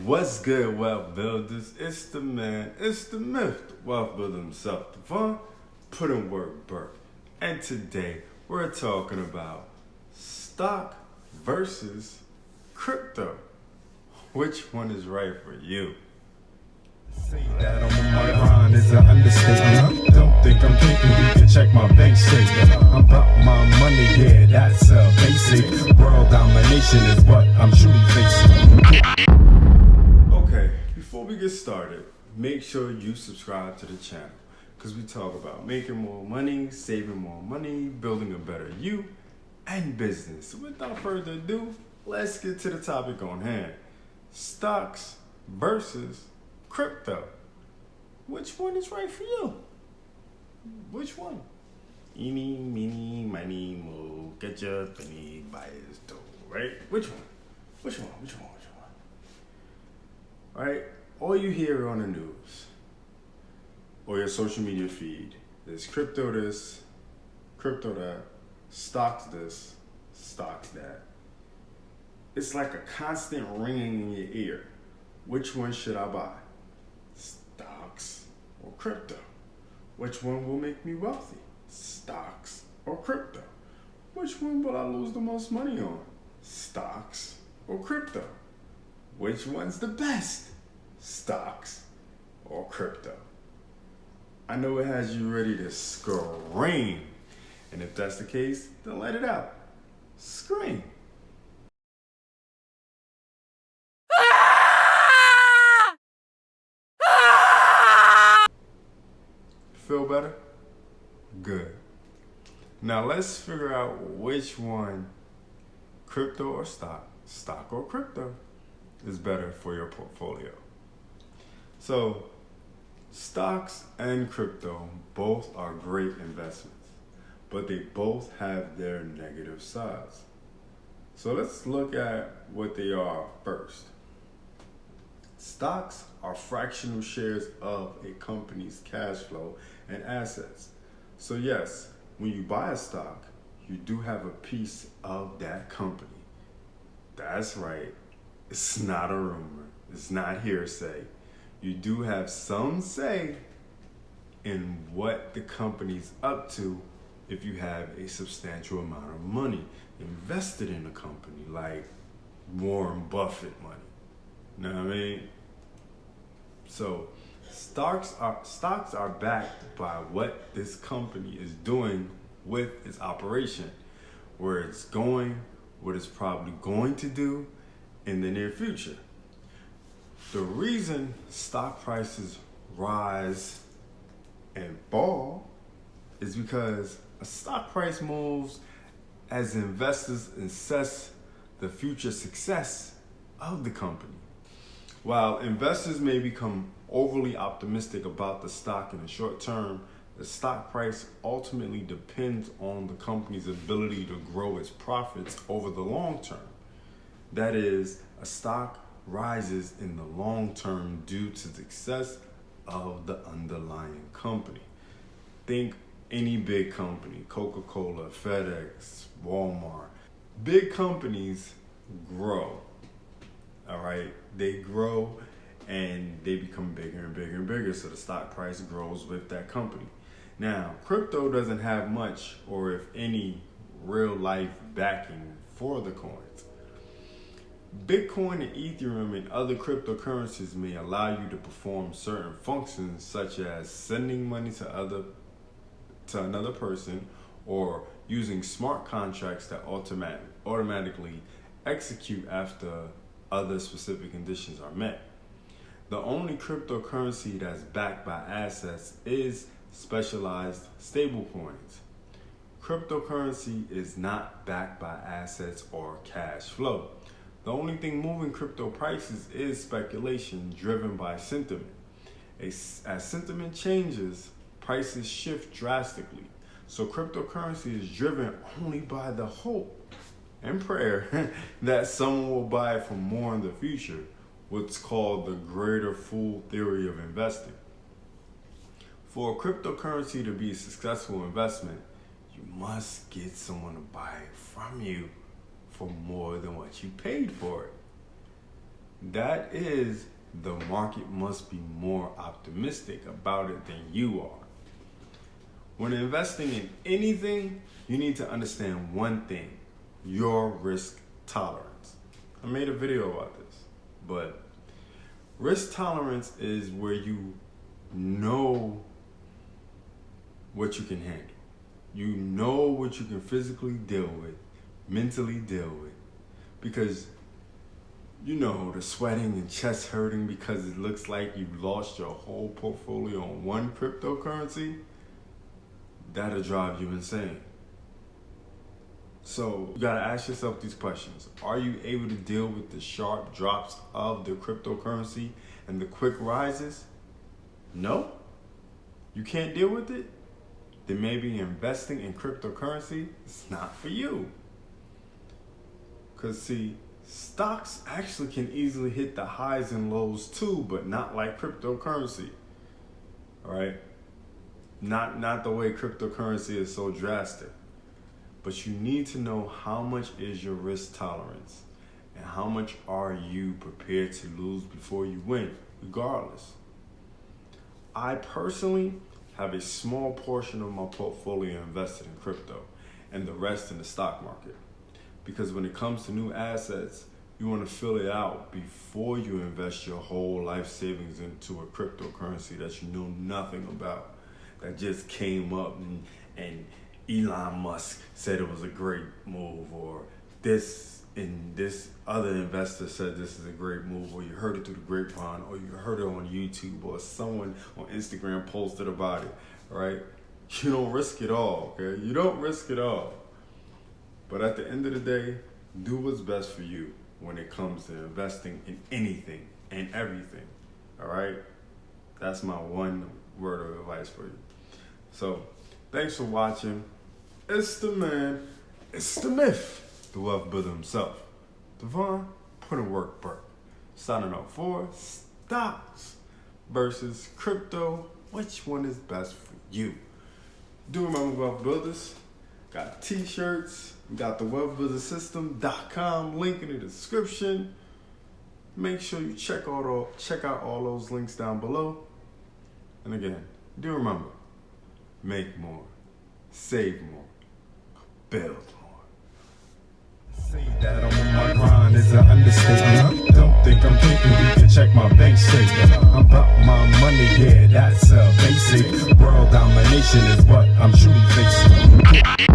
What's good, wealth builders? It's the man, it's the myth, the wealth builder himself, Devon, put in work, Burke. And today we're talking about stock versus crypto. Which one is right for you? Say that on my mind is an understatement. Don't think I'm thinking you can check my bank statement. I'm about my money, yeah, that's a basic. World domination is what I'm truly facing. Okay, before we get started, make sure you subscribe to the channel because we talk about making more money, saving more money, building a better you, and business. So without further ado, let's get to the topic on hand. Stocks versus crypto. Which one is right for you? Which one? Eeny, meeny, miny, mo, get your penny by his toe, right? Which one? Right? All you hear on the news or your social media feed is crypto this, crypto that, stocks this, stocks that. It's like a constant ringing in your ear. Which one should I buy? Stocks or crypto? Which one will make me wealthy? Stocks or crypto? Which one will I lose the most money on? Stocks or crypto? Which one's the best? Stocks or crypto? I know it has you ready to scream. And if that's the case, then let it out. Scream. Feel better? Good. Now let's figure out which one, crypto or stock or crypto, is better for your portfolio. So, stocks and crypto both are great investments, but they both have their negative sides. So let's look at what they are first. Stocks are fractional shares of a company's cash flow and assets. So yes, when you buy a stock, you do have a piece of that company. That's right. It's not a rumor. It's not hearsay. You do have some say in what the company's up to if you have a substantial amount of money invested in a company, like Warren Buffett money. You know what I mean? So stocks are backed by what this company is doing with its operation, where it's going, what it's probably going to do in the near future. The reason stock prices rise and fall is because a stock price moves as investors assess the future success of the company. While investors may become overly optimistic about the stock in the short term, the stock price ultimately depends on the company's ability to grow its profits over the long term. That is, a stock rises in the long term due to the success of the underlying company. Think any big company, Coca-Cola, FedEx, Walmart. Big companies grow, all right? They grow and they become bigger and bigger and bigger, so the stock price grows with that company. Now, crypto doesn't have much, or if any, real life backing for the coins. Bitcoin and Ethereum and other cryptocurrencies may allow you to perform certain functions such as sending money to another person or using smart contracts that automatically execute after other specific conditions are met. The only cryptocurrency that's backed by assets is specialized stablecoins. Cryptocurrency is not backed by assets or cash flow. The only thing moving crypto prices is speculation driven by sentiment. As sentiment changes, prices shift drastically. So cryptocurrency is driven only by the hope and prayer that someone will buy it for more in the future, what's called the greater fool theory of investing. For a cryptocurrency to be a successful investment, you must get someone to buy it from you for more than what you paid for it. That is, the market must be more optimistic about it than you are. When investing in anything, you need to understand one thing: your risk tolerance. I made a video about this, but risk tolerance is where you know what you can handle. You know what you can physically deal with, mentally deal with. Because you know the sweating and chest hurting because it looks like you've lost your whole portfolio on one cryptocurrency, that'll drive you insane. So you gotta ask yourself these questions. Are you able to deal with the sharp drops of the cryptocurrency and the quick rises? No? You can't deal with it? Then maybe investing in cryptocurrency is not for you. Because see, stocks actually can easily hit the highs and lows too, but not like cryptocurrency. All right? Not the way cryptocurrency is so drastic. But you need to know how much is your risk tolerance and how much are you prepared to lose before you win, regardless. I personally have a small portion of my portfolio invested in crypto and the rest in the stock market. Because when it comes to new assets, you want to fill it out before you invest your whole life savings into a cryptocurrency that you know nothing about, that just came up and Elon Musk said it was a great move, or this other investor said this is a great move, or you heard it through the grapevine, or you heard it on YouTube, or someone on Instagram posted about it, right? You don't risk it all, okay? You don't risk it all. But at the end of the day, do what's best for you when it comes to investing in anything and everything, all right? That's my one word of advice for you. So, thanks for watching. It's the man, it's the myth, the wealth builder himself, Devon Put-in-Work Burke, signing off for stocks versus crypto. Which one is best for you? Do remember, Wealth Builders, got t-shirts, got the Wealthbuilderzsystem.com link in the description. Make sure you check out all those links down below. And again, do remember, make more, save more, build more. Say that I'm on my grind is an understatement. Don't think I'm thinking you can check my bank statement. I'm about my money, yeah, that's a basic. World domination is what I'm truly facing.